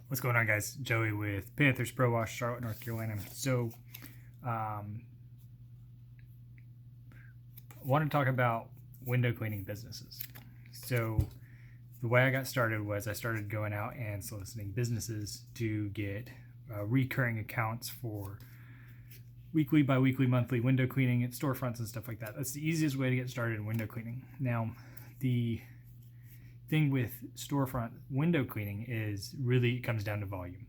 What's going on, guys? Joey with Panthers Pro Wash, Charlotte, North Carolina. So, I want to talk about window cleaning businesses. So, the way I got started was I started going out and soliciting businesses to get recurring accounts for weekly, bi-weekly, monthly window cleaning at storefronts and stuff like that. That's the easiest way to get started in window cleaning. Now, the thing with storefront window cleaning is really it comes down to volume.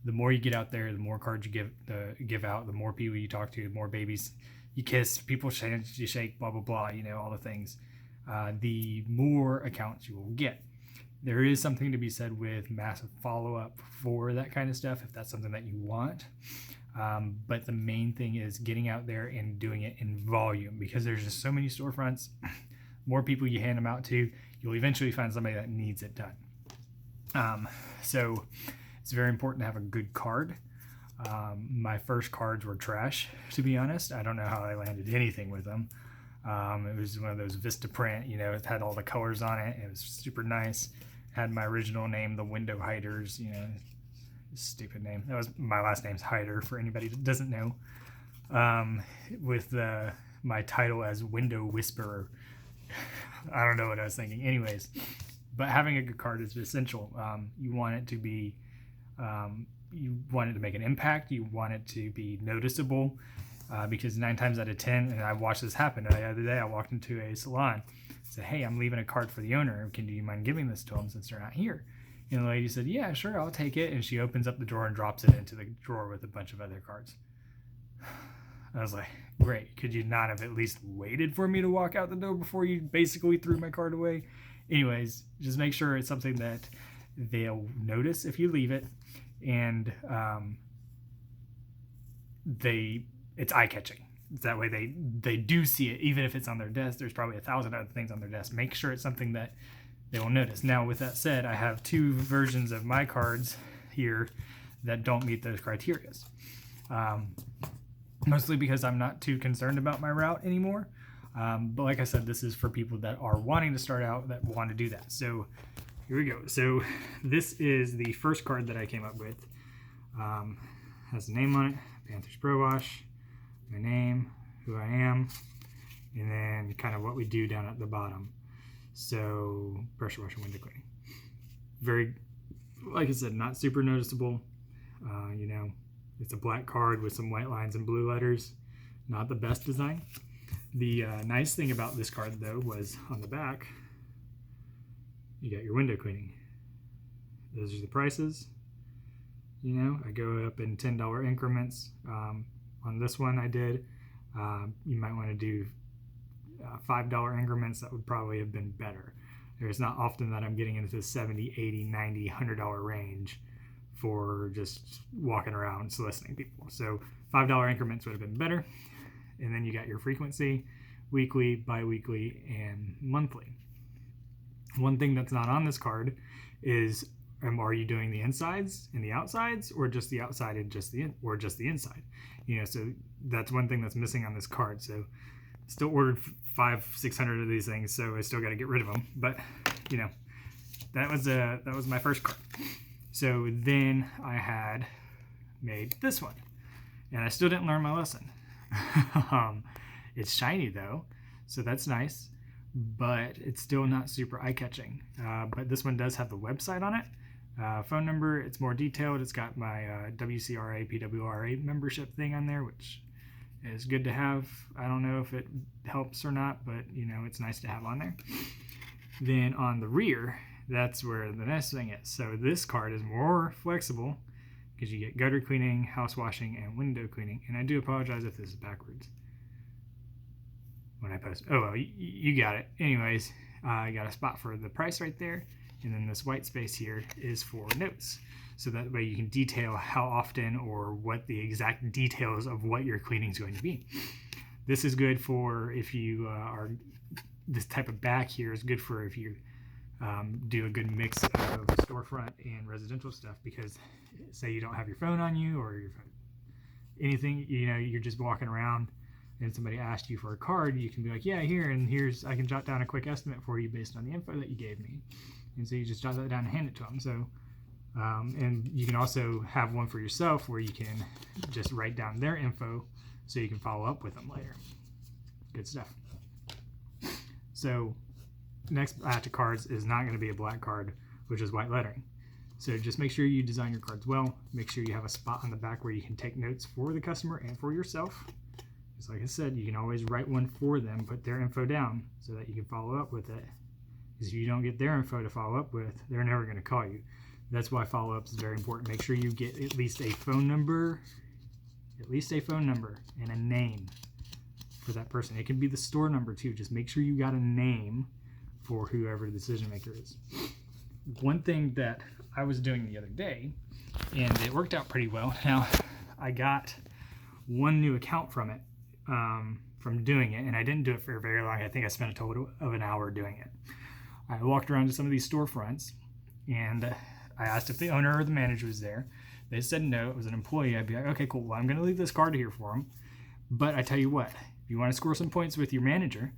The more you get out there, the more cards you give out, the more people you talk to, the more babies you kiss, people you shake, blah blah blah. All the things. The more accounts you will get. There is something to be said with massive follow-up for that kind of stuff if that's something that you want. But the main thing is getting out there and doing it in volume, because there's just so many storefronts. More people you hand them out to, you'll eventually find somebody that needs it done. So it's very important to have a good card. My first cards were trash, to be honest. I don't know how I landed anything with them. It was one of those Vista print, it had all the colors on it. It was super nice. It had my original name, the Window Hiders, stupid name. That was my last name's Hider for anybody that doesn't know. With my title as Window Whisperer. I don't know what I was thinking. Anyways, but having a good card is essential. You want it to be, you want it to make an impact. You want it to be noticeable, because 9 times out of 10, and I watched this happen the other day. I walked into a salon, said, "Hey, I'm leaving a card for the owner. Do you mind giving this to them since they're not here?" And the lady said, "Yeah, sure, I'll take it." And she opens up the drawer and drops it into the drawer with a bunch of other cards. I was like, great. Could you not have at least waited for me to walk out the door before you basically threw my card away? Anyways, just make sure it's something that they'll notice if you leave it, and it's eye-catching. That way they do see it, even if it's on their desk. There's probably 1,000 other things on their desk. Make sure it's something that they will notice. Now, with that said, I have 2 versions of my cards here that don't meet those criteria. Mostly because I'm not too concerned about my route anymore. But like I said, this is for people that are wanting to start out, that want to do that. So here we go. So this is the first card that I came up with. Has a name on it, Panthers Pro Wash, my name, who I am, and then kind of what we do down at the bottom. So pressure washing, window cleaning. Very, like I said, not super noticeable. It's a black card with some white lines and blue letters. Not the best design. The nice thing about this card, though, was on the back, you got your window cleaning. Those are the prices. I go up in $10 increments. On this one I did. You might want to do $5 increments. That would probably have been better. There's not often that I'm getting into the $70, $80, $90, $100 range for just walking around soliciting people. So $5 increments would have been better. And then you got your frequency, weekly, bi-weekly, and monthly. One thing that's not on this card is, are you doing the insides and the outsides, or just the outside and just the inside? So that's one thing that's missing on this card. So still ordered 500-600 of these things, so I still got to get rid of them. But that was my first card. So then I had made this one, and I still didn't learn my lesson. It's shiny though, so that's nice, but it's still not super eye-catching. But this one does have the website on it, phone number. It's more detailed. It's got my WCRA, PWRA membership thing on there, which is good to have. I don't know if it helps or not, but it's nice to have on there. Then on the rear, that's where the next thing is. So this card is more flexible because you get gutter cleaning, house washing, and window cleaning. And I do apologize if this is backwards when I post. Oh, well, you got it. Anyways, I got a spot for the price right there. And then this white space here is for notes. So that way you can detail how often or what the exact details of what your cleaning is going to be. This is good for if you are, this type of back here is good for if you do a good mix of storefront and residential stuff, because say you don't have your phone on you or your phone, anything, you're just walking around and somebody asked you for a card, you can be like, yeah, here's I can jot down a quick estimate for you based on the info that you gave me. And so you just jot that down and hand it to them. So And you can also have one for yourself where you can just write down their info so you can follow up with them later. Good stuff. So next batch of cards is not going to be a black card, which is white lettering. So just make sure you design your cards well. Make sure you have a spot on the back where you can take notes for the customer and for yourself. Just like I said, you can always write one for them, put their info down so that you can follow up with it. Because if you don't get their info to follow up with, they're never going to call you. That's why follow-up is very important. Make sure you get at least a phone number and a name for that person. It can be the store number too. Just make sure you got a name for whoever the decision maker is. One thing that I was doing the other day, and it worked out pretty well. Now, I got one new account from it, from doing it, and I didn't do it for very long. I think I spent a total of an hour doing it. I walked around to some of these storefronts, and I asked if the owner or the manager was there. They said no, it was an employee. I'd be like, okay, cool. Well, I'm going to leave this card here for them. But I tell you what, if you want to score some points with your manager,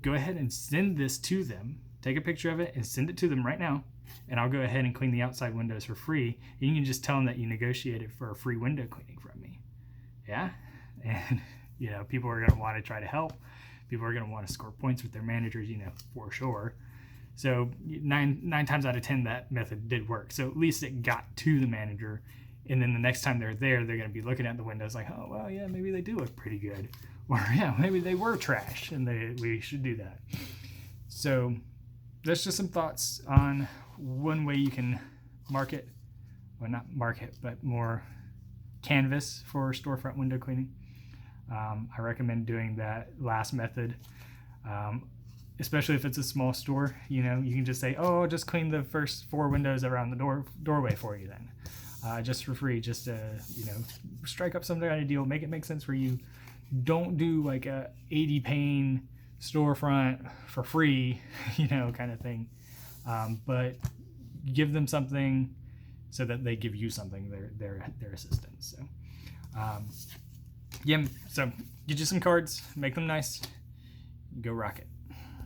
go ahead and send this to them. Take a picture of it and send it to them right now. And I'll go ahead and clean the outside windows for free. And you can just tell them that you negotiated for a free window cleaning from me. Yeah? And, people are going to want to try to help. People are going to want to score points with their managers, for sure. So nine times out of 10, that method did work. So at least it got to the manager. And then the next time they're there, they're going to be looking at the windows like, oh, well, yeah, maybe they do look pretty good. Or, yeah, maybe they were trash and we should do that. So that's just some thoughts on one way you can market, well, not market, but more canvas for storefront window cleaning. I recommend doing that last method. Especially if it's a small store, you can just say, oh, I'll just clean the first 4 windows around the doorway for you then. Just for free, just to, strike up some kind of deal, make it make sense for you. Don't do like a 80 pane storefront for free, kind of thing. But give them something so that they give you something, their assistance. So, so get you some cards, make them nice, go rock it.